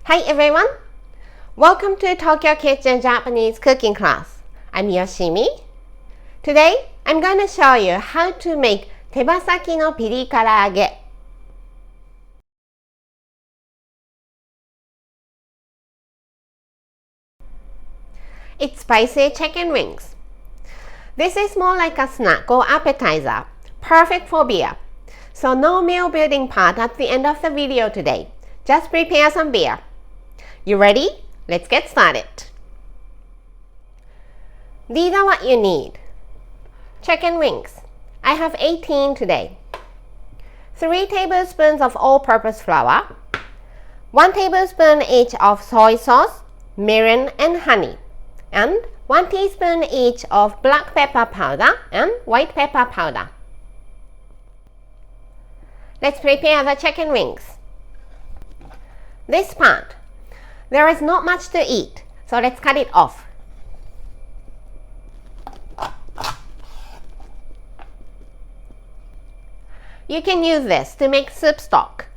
Hi everyone! Welcome to Tokyo Kitchen Japanese cooking class. I'm Yoshimi. Today, I'm going to show you how to make 手羽先のピリ辛揚げ. It's spicy chicken wings. This is more like a snack or appetizer, perfect for beer. So no meal building part at the end of the video today. Just prepare some beer. You ready? Let's get started. These are what you need. Chicken wings. I have 18 today. 3 tablespoons of all-purpose flour. 1 tablespoon each of soy sauce, mirin and honey. And 1 teaspoon each of black pepper powder and white pepper powder. Let's prepare the chicken wings. This part. There is not much to eat, so let's cut it off. You can use this to make soup stock.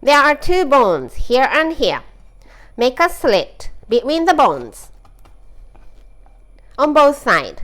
There are 2 bones here and here. Make a slit between the bones on both sides.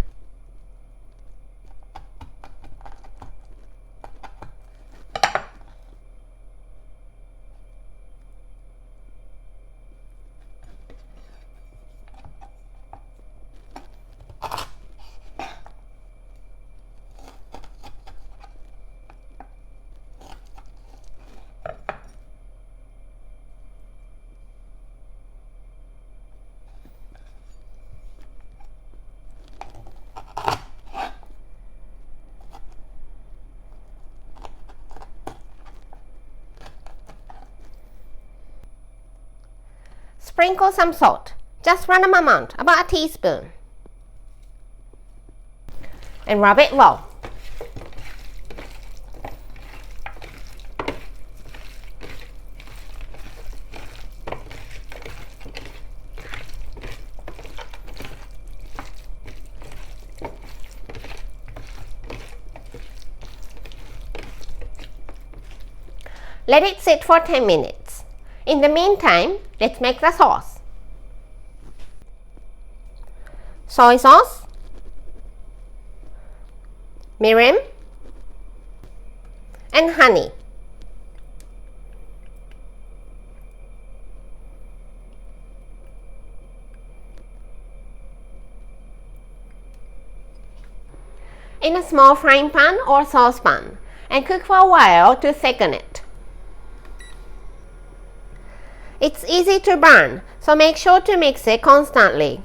Sprinkle some salt, just random amount, about a teaspoon. And rub it well. Let it sit for 10 minutes. In the meantime, let's make the sauce. Soy sauce, mirin, and honey. In a small frying pan or saucepan, and cook for a while to thicken it. It's easy to burn, so make sure to mix it constantly.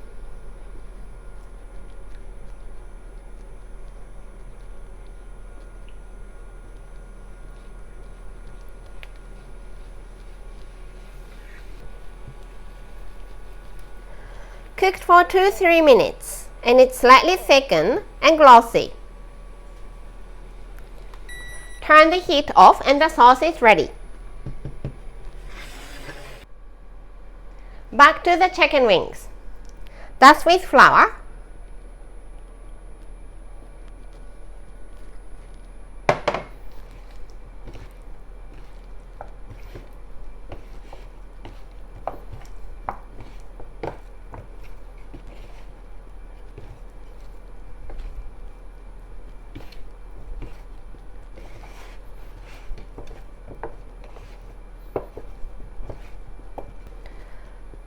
Cooked for 2-3 minutes, and it's slightly thickened and glossy. Turn the heat off and the sauce is ready. Back to the chicken wings. Dust with flour.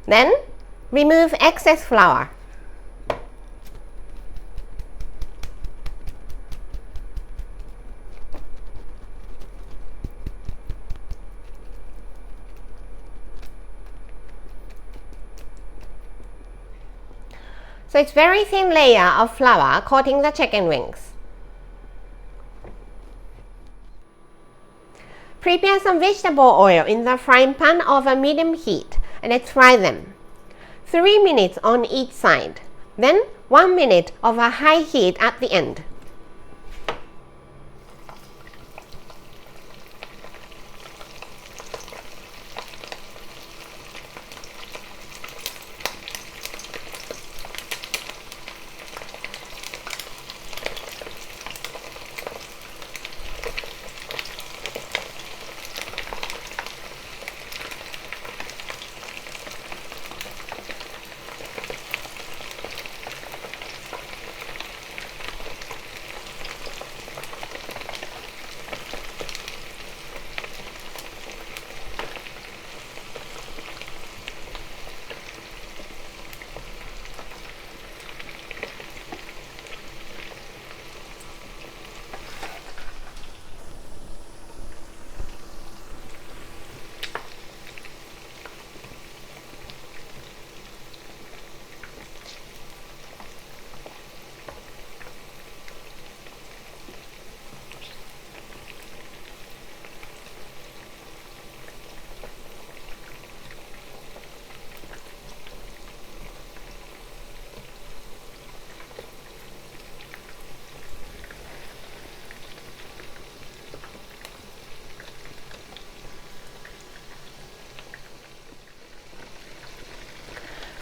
Then, remove excess flour. So it's very thin layer of flour coating the chicken wings. Prepare some vegetable oil in the frying pan over medium heat. And let's fry them. 3 minutes on each side. Then 1 minute of a high heat at the end.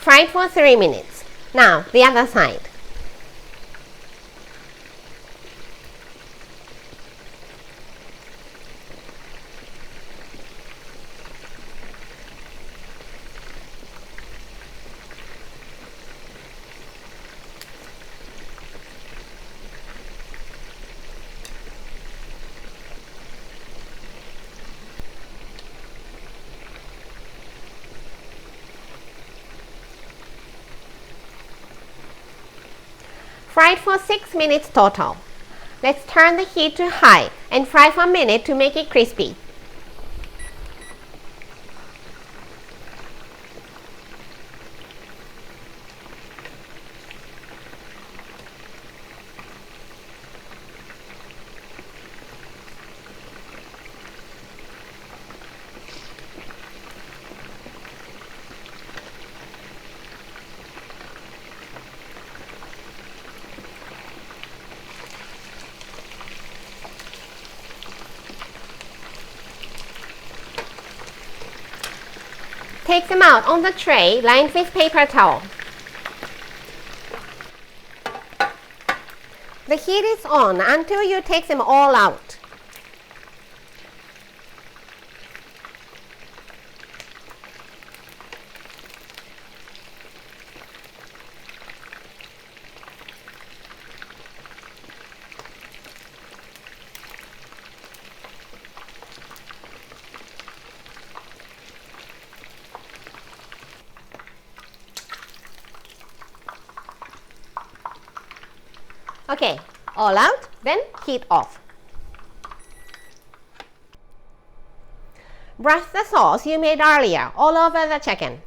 Fry it for 3 minutes. Now, the other side. Fry it for 6 minutes total. Let's turn the heat to high and fry for a minute to make it crispy. Take them out on the tray lined with paper towel. The heat is on until you take them all out. Okay, all out, then heat off. Brush the sauce you made earlier all over the chicken.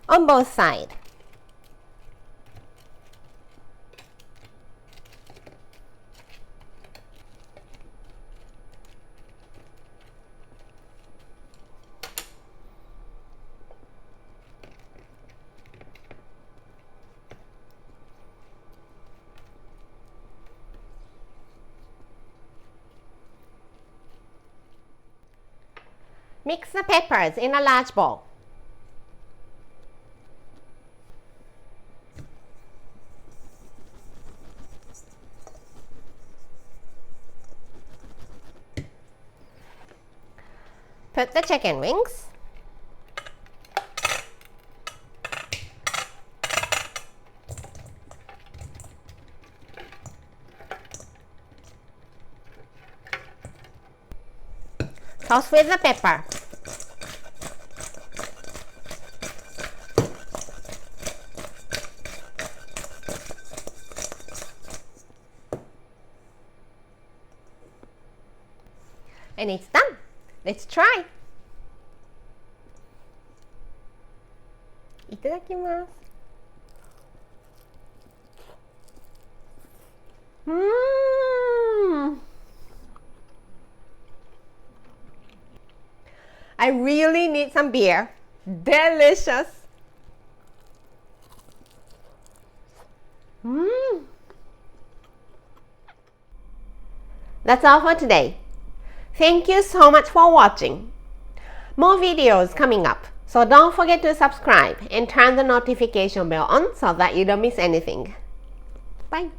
On both sides. Mix the peppers in a large bowl. Put the chicken wings, toss with the pepper. And it's done. Let's try. いただきます。I really need some beer. Delicious. That's all for today. Thank you so much for watching. More videos coming up, so don't forget to subscribe and turn the notification bell on so that you don't miss anything. Bye.